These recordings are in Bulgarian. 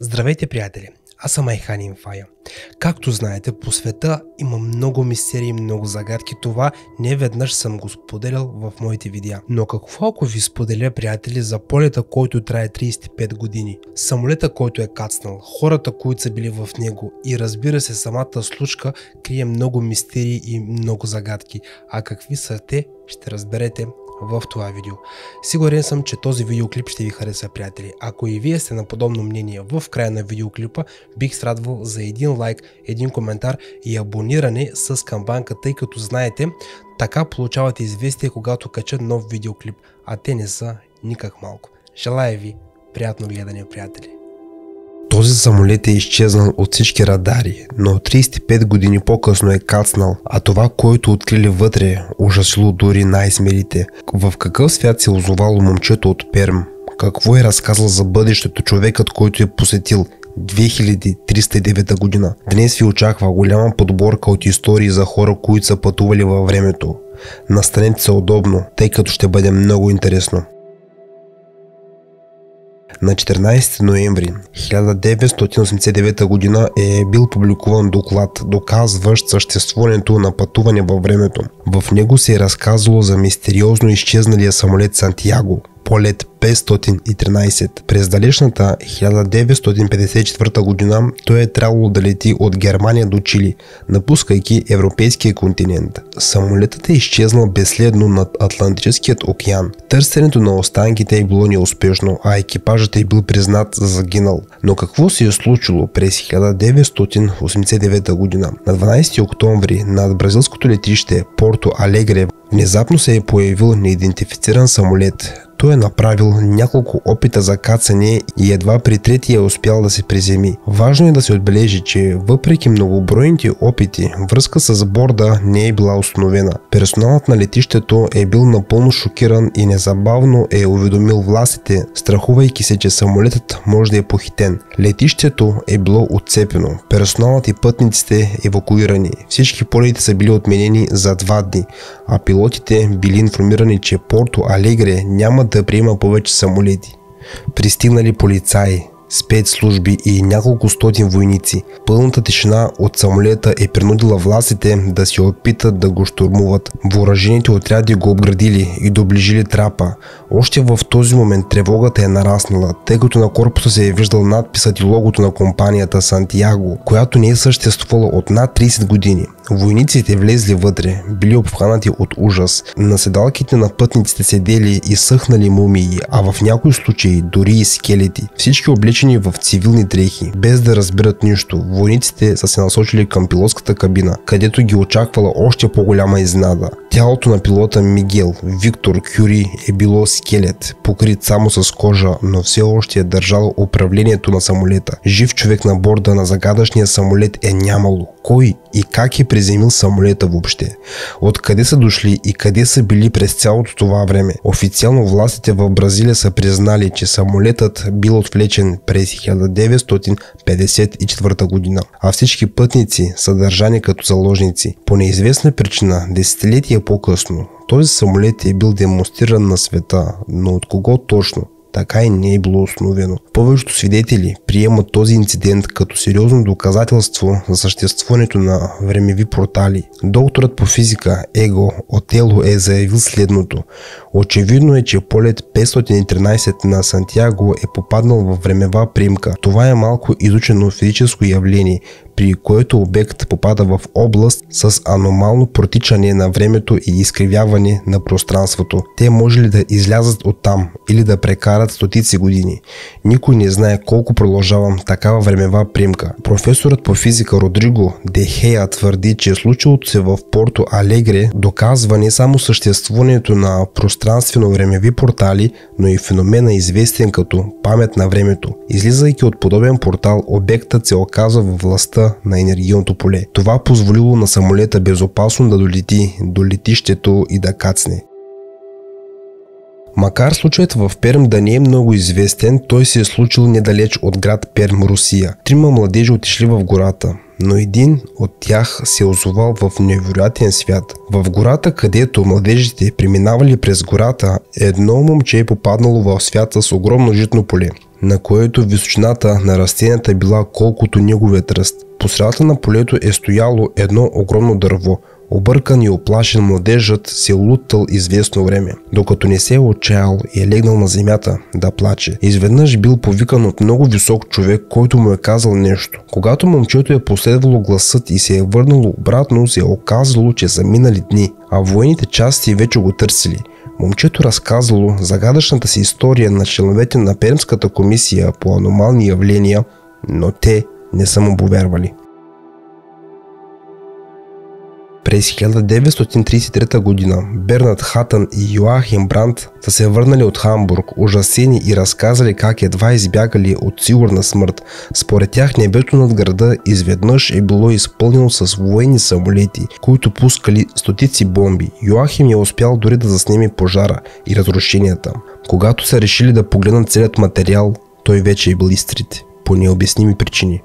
Здравейте, приятели! Аз съм Айхан Инфая. Както знаете, по света има много мистерии, много загадки. Това не веднъж съм го споделял в моите видеа. Но какво ако ви споделя, приятели, за полета, който трае 35 години? Самолета, който е кацнал, хората, които са били в него и разбира се, самата случка крие много мистерии и много загадки. А какви са те, ще разберете в това видео. Сигурен съм, че този видеоклип ще ви хареса, приятели. Ако и вие сте на подобно мнение в края на видеоклипа, бих се радвал за един лайк, един коментар и абониране с камбанка, тъй като знаете, така получавате известие, когато кача нов видеоклип, а те не са никак малко. Желая ви приятно гледане, приятели. Този самолет е изчезнал от всички радари, но 35 години по-късно е кацнал, а това, което открили вътре, ужасило дори най-смелите. В какъв свят се озовало момчето от Перм? Какво е разказал за бъдещето човекът, който е посетил 2309 година? Днес ви очаква голяма подборка от истории за хора, които са пътували във времето. Настанете се удобно, тъй като ще бъде много интересно. На 14 ноември 1989 година е бил публикуван доклад, доказващ съществуването на пътуване във времето. В него се е разказало за мистериозно изчезналия самолет Сантяго, полет 513. През далечната 1954 година той е трябвало да лети от Германия до Чили, напускайки европейския континент. Самолетът е изчезнал безследно над Атлантическият океан. Търсенето на останките е било неуспешно, а екипажът е бил признат за загинал. Но какво се е случило през 1989 година? На 12 октомври над бразилското летище Порто Алегре внезапно се е появил неидентифициран самолет. Той е направил няколко опита за кацане и едва при третия е успял да се приземи. Важно е да се отбележи, че въпреки многобройните опити, връзка с борда не е била установена. Персоналът на летището е бил напълно шокиран и незабавно е уведомил властите, страхувайки се, че самолетът може да е похитен. Летището е било отцепено, персоналът и пътниците евакуирани. Всички полети са били отменени за 2 дни, а пилотите били информирани, че Порто Алегре няма да приема повече самолети. Пристигнали полицаи, спецслужби и няколко стотин войници. Пълната тишина от самолета е принудила властите да се опитат да го щурмуват. Въоръжените отряди го обградили и доближили трапа. Още в този момент тревогата е нараснала, тъй като на корпуса се е виждал надписът и логото на компанията Сантяго, която не е съществувала от над 30 години. Войниците влезли вътре, били обхванати от ужас. На седалките на пътниците седели и съхнали мумии, а в някои случаи дори и скелети. Всички облечени в цивилни дрехи, без да разберат нищо, войниците са се насочили към пилотската кабина, където ги очаквала още по-голяма изненада. Тялото на пилота Мигел Виктор Кюри е било скелет, покрит само с кожа, но все още е държал управлението на самолета. Жив човек на борда на загадъчния самолет е нямало. Кой и как е приземил самолета въобще? Откъде са дошли и къде са били през цялото това време? Официално властите в Бразилия са признали, че самолетът бил отвлечен през 1954 година, а всички пътници са държани като заложници. По неизвестна причина, десетилетия по-късно, този самолет е бил демонстриран на света, но от кого точно? Така и не е било установено. Повечето свидетели приемат този инцидент като сериозно доказателство за съществуването на времеви портали. Докторът по физика Его Отело е заявил следното. Очевидно е, че полет 513 на Сантяго е попаднал в времева примка. Това е малко изучено физическо явление, при което обект попада в област с аномално протичане на времето и изкривяване на пространството. Те може ли да излязат оттам или да прекарат стотици години? Никой не знае колко продължава такава времева примка. Професорът по физика Родриго де Хея твърди, че случилото се в Порто Алегре доказва не само съществуването на пространствено-времеви портали, но и феномена известен като памет на времето. Излизайки от подобен портал, обектът се оказва във властта на енергийното поле. Това позволило на самолета безопасно да долети до летището и да кацне. Макар случаят в Перм да не е много известен, той се е случил недалеч от град Перм, Русия. 3 младежи отишли в гората, но един от тях се озовал в невероятен свят. В гората, където младежите преминавали през гората, едно момче е попаднало в свят с огромно житно поле. на което височината на растенията била колкото неговият ръст. По средата на полето е стояло едно огромно дърво. Объркан и оплашен младежът се лутал известно време, докато не се е отчаял и е легнал на земята да плаче. Изведнъж бил повикан от много висок човек, който му е казал нещо. Когато момчето е последвало гласът и се е върнало обратно, се е оказало, че са минали дни, а военните части вече го търсили. Момчето разказало загадъчната си история на членовете на Пермската комисия по аномални явления, но те не са му повярвали. През 1933 година Бернард Хатън и Йоахим Бранд са се върнали от Хамбург, ужасени и разказали как едва избягали от сигурна смърт. Според тях небето над града изведнъж е било изпълнено с военни самолети, които пускали стотици бомби. Йоахим е успял дори да заснеме пожара и разрушенията. Когато са решили да погледнат целият материал, той вече е бил изтрит по необясними причини.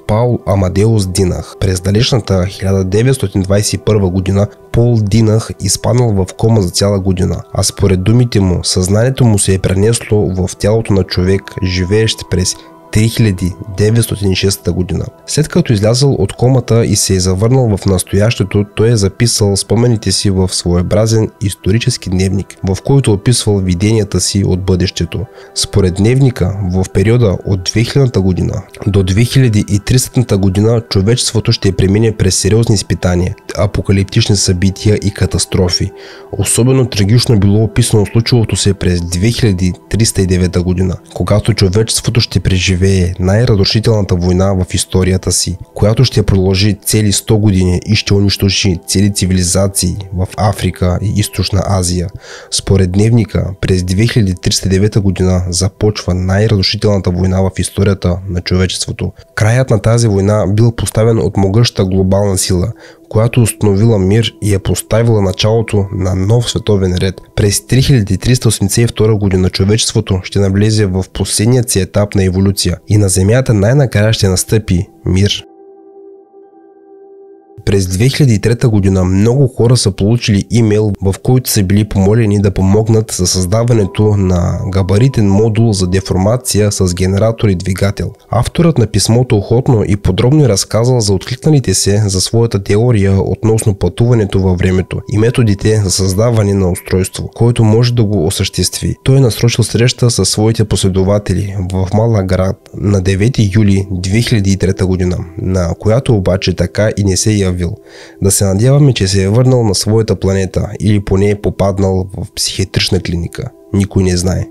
Паул Амадеус Динах. През далечната 1921 година Пол Динах изпаднал в кома за цяла година, а според думите му, съзнанието му се е пренесло в тялото на човек, живеещ през 3906 година. След като излязъл от комата и се е завърнал в настоящето, той е записал спомените си в своеобразен исторически дневник, в който описвал виденията си от бъдещето. Според дневника, в периода от 2000 година до 2300 година човечеството ще премине през сериозни изпитания, апокалиптични събития и катастрофи. Особено трагично било описано случилото се през 2309 година, когато човечеството ще преживее най-разрушителната война в историята си, която ще продължи цели 100 години и ще унищожи цели цивилизации в Африка и Източна Азия. Според дневника, през 2309 година започва най-разрушителната война в историята на човечеството. Краят на тази война бил поставен от могъща глобална сила, която установила мир и е поставила началото на нов световен ред. През 3382 година човечеството ще навлезе в последният си етап на еволюция и на Земята най-накрая ще настъпи мир. През 2003 година много хора са получили имейл, в който са били помолени да помогнат за създаването на габаритен модул за деформация с генератор и двигател. Авторът на писмото охотно и подробно е разказал за откликналите се за своята теория относно пътуването във времето и методите за създаване на устройство, който може да го осъществи. Той е насрочил среща със своите последователи в малък град на 9 юли 2003 година, на която обаче така и не се яви. Да се надяваме, че се е върнал на своята планета или поне е попаднал в психиатрична клиника. Никой не знае.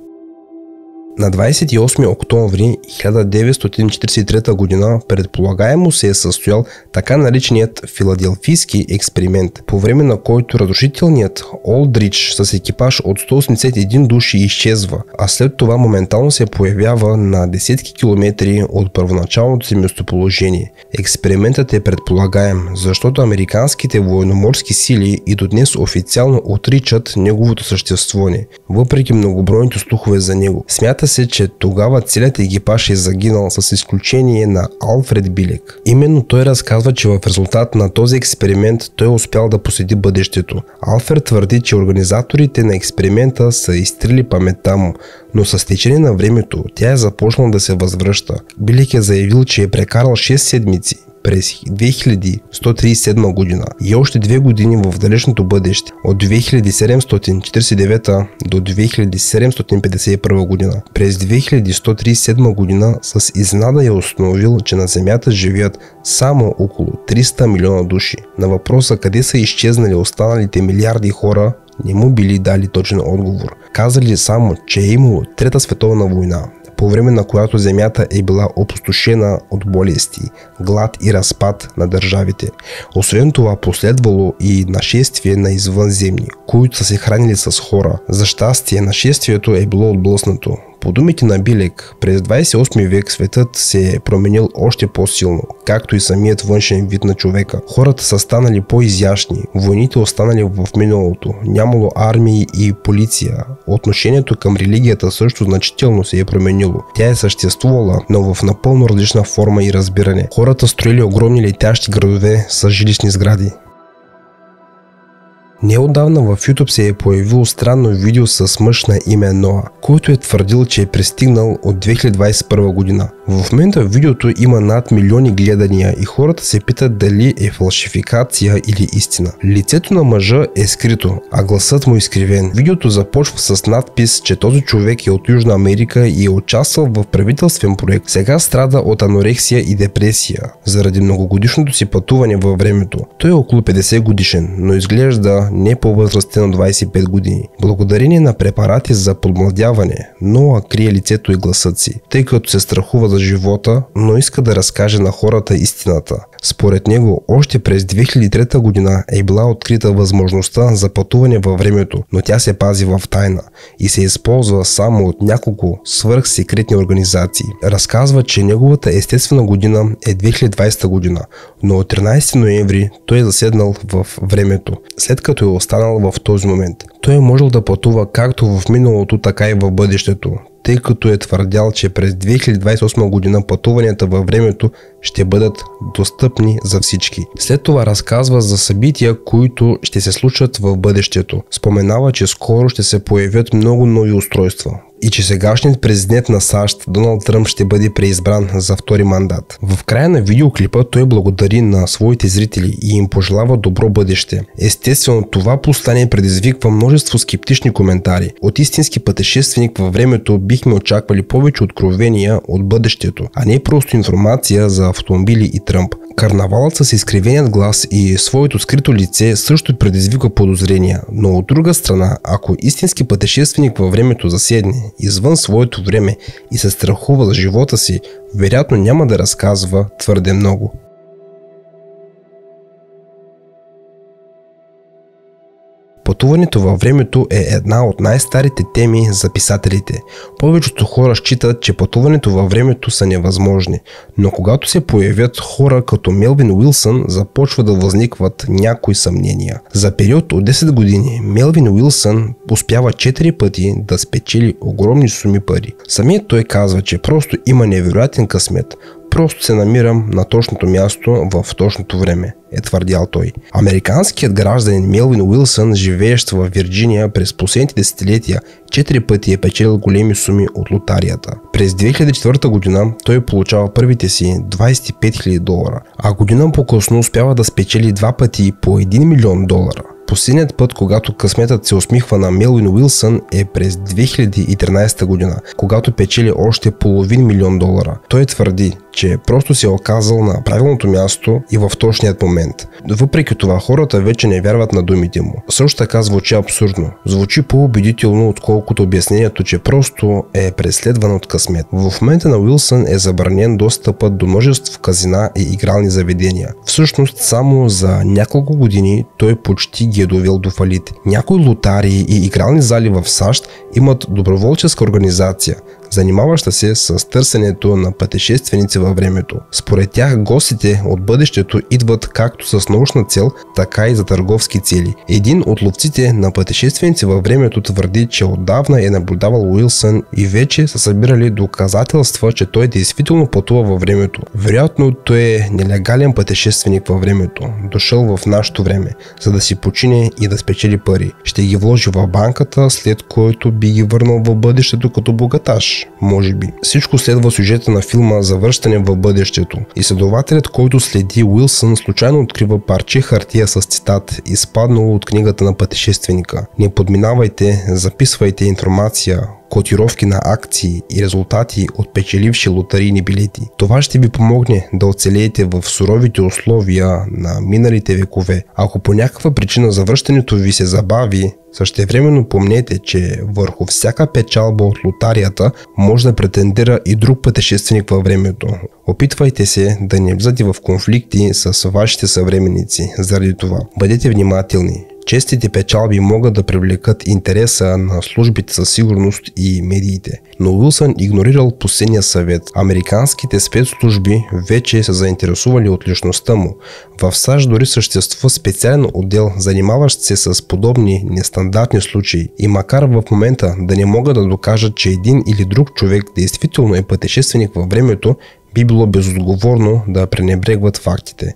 На 28 октомври 1943 година предполагаемо се е състоял така нареченият Филаделфийски експеримент, по време на който разрушителният Олдрич с екипаж от 181 души изчезва, а след това моментално се появява на десетки километри от първоначалното си местоположение. Експериментът е предполагаем, защото американските военноморски сили и до днес официално отричат неговото съществуване, въпреки многобройните слухове за него. Смята се, че тогава целият екипаж е загинал с изключение на Алфред Билек. Именно той разказва, че в резултат на този експеримент той е успял да посети бъдещето. Алфред твърди, че организаторите на експеримента са изтрили паметта му, но с течение на времето тя е започнала да се възвръща. Билек е заявил, че е прекарал 6 седмици през 2137 година и още 2 години в далечното бъдеще от 2749 до 2751 година. През 2137 година с изненада е установил, че на Земята живеят само около 300 милиона души. На въпроса къде са изчезнали останалите милиарди хора, не му били дали точен отговор. Казали само, че е имало Трета световна война, по време на която Земята е била опустошена от болести, глад и разпад на държавите. Освен това последвало и нашествие на извънземни, които са се хранили с хора. За щастие нашествието е било отблъснато. По думите на Билек, през 28 век светът се е променил още по-силно, както и самият външен вид на човека. Хората са станали по-изящни, войните останали в миналото, нямало армии и полиция. Отношението към религията също значително се е променило. Тя е съществувала, но в напълно различна форма и разбиране. Хората строили огромни летящи градове с жилищни сгради. Неотдавна в YouTube се е появило странно видео с мъж на име Ноа, който е твърдил, че е пристигнал от 2021 година. В момента видеото има над милиони гледания и хората се питат дали е фалшификация или истина. Лицето на мъжа е скрито, а гласът му е изкривен. Видеото започва с надпис, че този човек е от Южна Америка и е участвал в правителствен проект. Сега страда от анорексия и депресия заради многогодишното си пътуване във времето. Той е около 50 годишен, но изглежда не по-възрастен от 25 години. Благодарение на препарати за подмладяване, Ноа крие лицето и гласът си, тъй като се страхува за живота, но иска да разкаже на хората истината. Според него, още през 2003 година е била открита възможността за пътуване във времето, но тя се пази в тайна и се използва само от няколко свръхсекретни организации. Разказва, че неговата естествена година е 2020 година, но от 13 ноември той е заседнал в времето, след като е останал в този момент. Той е можел да пътува както в миналото, така и в бъдещето, тъй като е твърдял, че през 2028 година пътуванията във времето ще бъдат достъпни за всички. След това разказва за събития, които ще се случат в бъдещето. Споменава, че скоро ще се появят много нови устройства и че сегашният президент на САЩ Доналд Тръмп ще бъде преизбран за втори мандат. В края на видеоклипа той благодари на своите зрители и им пожелава добро бъдеще. Естествено, това послание предизвиква множество скептични коментари. От истински пътешественик във времето бихме очаквали повече откровения от бъдещето, а не просто информация за автомобили и Тръмп. Карнавалът с изкривеният глас и своето скрито лице също предизвиква подозрения, но от друга страна, ако истински пътешественик във времето заседне извън своето време и се страхува за живота си, вероятно няма да разказва твърде много. Пътуването във времето е една от най-старите теми за писателите. Повечето хора считат, че пътуването във времето са невъзможни, но когато се появят хора като Мелвин Уилсън, започва да възникват някои съмнения. За период от 10 години Мелвин Уилсън успява 4 пъти да спечели огромни суми пари. Самият той казва, че просто има невероятен късмет. Просто се намирам на точното място в точното време, е твърдял той. Американският гражданин Мелвин Уилсън, живеещ в Вирджиния през последните десетилетия, 4 пъти е печелил големи суми от лотарията. През 2004 година той получава първите си $25 000, а година по-късно успява да спечели 2 пъти по $1 милион. Последният път, когато късметът се усмихва на Мелвин Уилсън, е през 2013 година, когато печели още $500 000. Той твърди, че просто се е оказал на правилното място и в точният момент. Въпреки това, хората вече не вярват на думите му. Също така звучи абсурдно. Звучи по-убедително, отколкото обяснението, че просто е преследван от късмет. В момента на Уилсън е забранен достъпът до множество казина и игрални заведения. Всъщност, само за няколко години той почти ги е довел до фалит. Някои лотарии и игрални зали в САЩ имат доброволческа организация, занимаваща се с търсенето на пътешественици във времето. Според тях гостите от бъдещето идват както с научна цел, така и за търговски цели. Един от ловците на пътешественици във времето твърди, че отдавна е наблюдавал Уилсън и вече са събирали доказателства, че той действително пътува във времето. Вероятно той е нелегален пътешественик във времето, дошъл в нашето време, за да си почине и да спечели пари. Ще ги вложи в банката, след което би ги върнал в бъдещето като богаташ. Може би. Всичко следва сюжета на филма Завръщане в бъдещето. Изследователят, който следи Уилсън, случайно открива парче хартия с цитат, изпаднало от книгата на пътешественика. Не подминавайте, записвайте информация, котировки на акции и резултати от печеливши лотарийни билети. Това ще ви помогне да оцелеете в суровите условия на миналите векове. Ако по някаква причина завръщането ви се забави, същевременно помнете, че върху всяка печалба от лотарията може да претендира и друг пътешественик във времето. Опитвайте се да не влизате в конфликти с вашите съвременници заради това. Бъдете внимателни. Честите печалби могат да привлекат интереса на службите със сигурност и медиите. Но Уилсън игнорирал последния съвет. Американските спецслужби вече са заинтересували от личността му. В САЩ дори съществува специален отдел, занимаващ се с подобни нестандартни случаи. И макар в момента да не могат да докажат, че един или друг човек действително е пътешественик във времето, би било безотговорно да пренебрегват фактите.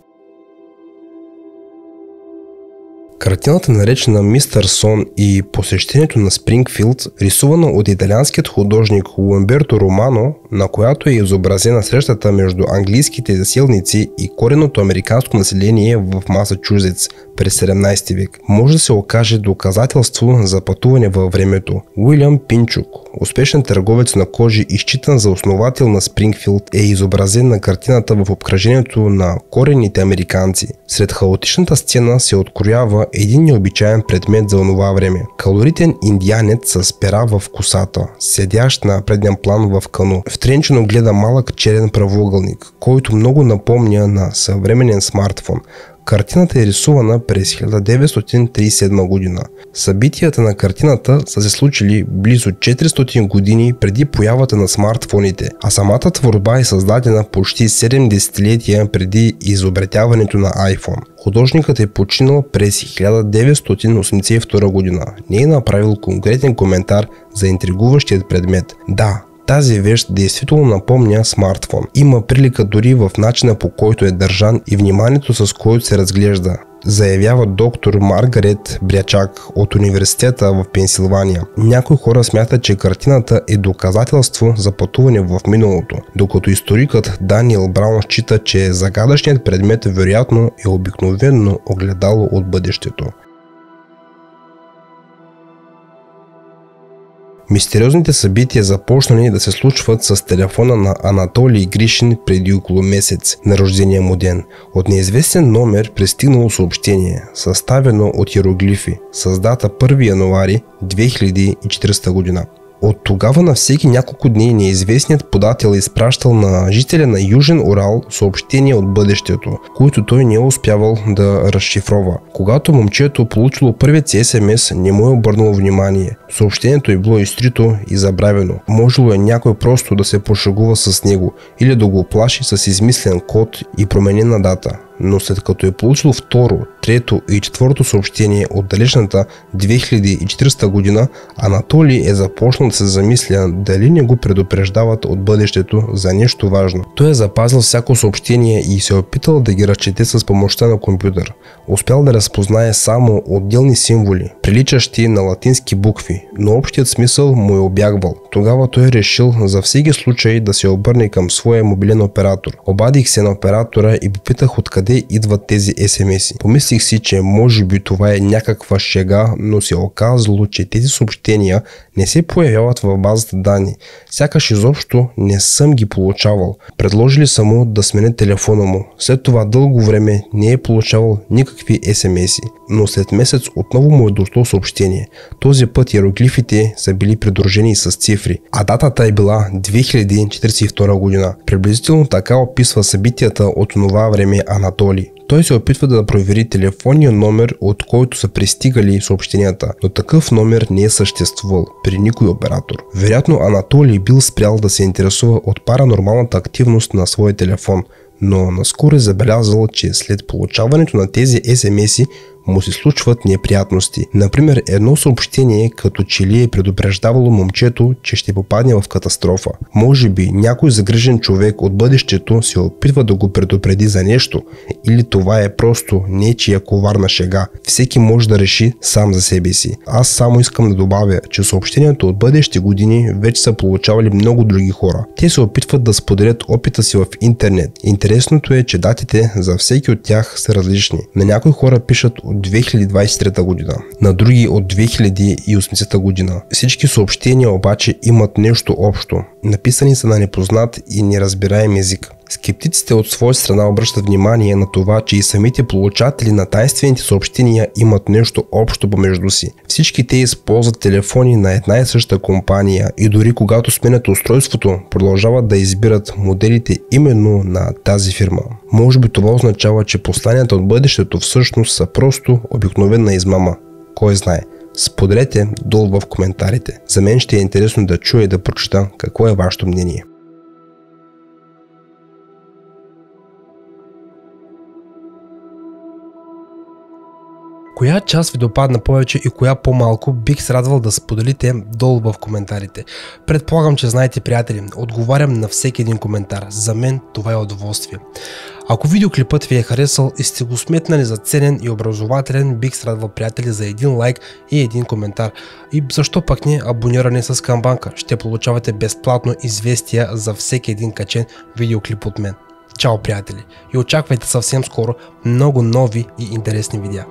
Картината, наречена Мистер Сон и посещението на Спрингфилд, рисувана от италианският художник Умберто Романо, на която е изобразена срещата между английските заселници и кореното американско население в Масачузетс през 17 век, може да се окаже доказателство за пътуване във времето. Уилям Пинчук, успешен търговец на кожи и считан за основател на Спрингфилд, е изобразен на картината в обкръжението на корените американци. Сред хаотичната сцена се откроява един необичаен предмет за онова време. Калоритен индианец с пера в косата, седящ на преден план в кано. Втренчено гледа малък черен правоъгълник, който много напомня на съвременен смартфон. Картината е рисувана през 1937 година. Събитията на картината са се случили близо 400 години преди появата на смартфоните, а самата творба е създадена почти 7 десетилетия преди изобретяването на iPhone. Художникът е починал през 1982 година. Не е направил конкретен коментар за интригуващият предмет. Да, тази вещ действително напомня смартфон. Има прилика дори в начина, по който е държан и вниманието, с който се разглежда, заявява доктор Маргарет Брячак от университета в Пенсилвания. Някои хора смятат, че картината е доказателство за пътуване в миналото, докато историкът Даниел Браун счита, че загадъчният предмет вероятно е обикновено огледало от бъдещето. Мистериозните събития започнали да се случват с телефона на Анатолий Гришин преди около месец на рождения му ден. От неизвестен номер пристигнало съобщение, съставено от иероглифи, с дата 1 януари 2040 година. От тогава на всеки няколко дни неизвестният подател е изпращал на жителя на Южен Урал съобщения от бъдещето, които той не е успявал да разшифрова. Когато момчето получило първият си СМС, не му е обърнало внимание. Съобщението е било изтрито и забравено. Можело е някой просто да се пошегува с него или да го оплаши с измислен код и променена дата. Но след като е получил второ, трето и четвърто съобщение от далечната 2040 година, Анатолий е започнал да се замисля дали не го предупреждават от бъдещето за нещо важно. Той е запазил всяко съобщение и се е опитал да ги разчете с помощта на компютър. Успял да разпознае само отделни символи, приличащи на латински букви, но общият смисъл му е обягвал. Тогава той е решил за всеки случай да се обърне към своя мобилен оператор. Обадих се на оператора и попитах откъде идват тези СМС-и. Помислих си, че може би това е някаква шега, но се е оказало, че тези съобщения не се появяват в базата данни. Сякаш изобщо не съм ги получавал. Предложили са му да смене телефона му. След това дълго време не е получавал никакви СМС-и, но след месец отново му е дошло съобщение. Този път иероглифите са били придружени с цифри, а датата е била 2042 година. Приблизително така описва събитията от това време Анатолий. Той се опитва да провери телефонния номер, от който са пристигали съобщенията, но такъв номер не е съществувал при никой оператор. Вероятно Анатолий бил спрял да се интересува от паранормалната активност на своя телефон, но наскоро е забелязал, че след получаването на тези СМС-и му се случват неприятности. Например, едно съобщение като че ли е предупреждавало момчето, че ще попадне в катастрофа. Може би някой загрижен човек от бъдещето се опитва да го предупреди за нещо, или това е просто нечия коварна шега. Всеки може да реши сам за себе си. Аз само искам да добавя, че съобщението от бъдещи години вече са получавали много други хора. Те се опитват да споделят опита си в интернет. Интересното е, че датите за всеки от тях са различни. На някои хора пишат от 2023 година, на други от 2080 година. Всички съобщения обаче имат нещо общо. Написани са на непознат и неразбираем език. Скептиците от своя страна обръщат внимание на това, че и самите получатели на тайнствените съобщения имат нещо общо помежду си. Всички те използват телефони на една и съща компания и дори когато сменят устройството, продължават да избират моделите именно на тази фирма. Може би това означава, че посланията от бъдещето всъщност са просто обикновена измама. Кой знае? Споделете долу в коментарите. За мен ще е интересно да чуя и да прочита какво е вашето мнение. Коя част ви допадна повече и коя по-малко, бих се радвал да споделите долу в коментарите. Предполагам, че знаете, приятели, отговарям на всеки един коментар. За мен това е удоволствие. Ако видеоклипът ви е харесал и сте го сметнали за ценен и образователен, бих се радвал, приятели, за един лайк и един коментар. И защо пък не абониране с камбанка? Ще получавате безплатно известия за всеки един качен видеоклип от мен. Чао, приятели, и очаквайте съвсем скоро много нови и интересни видеа.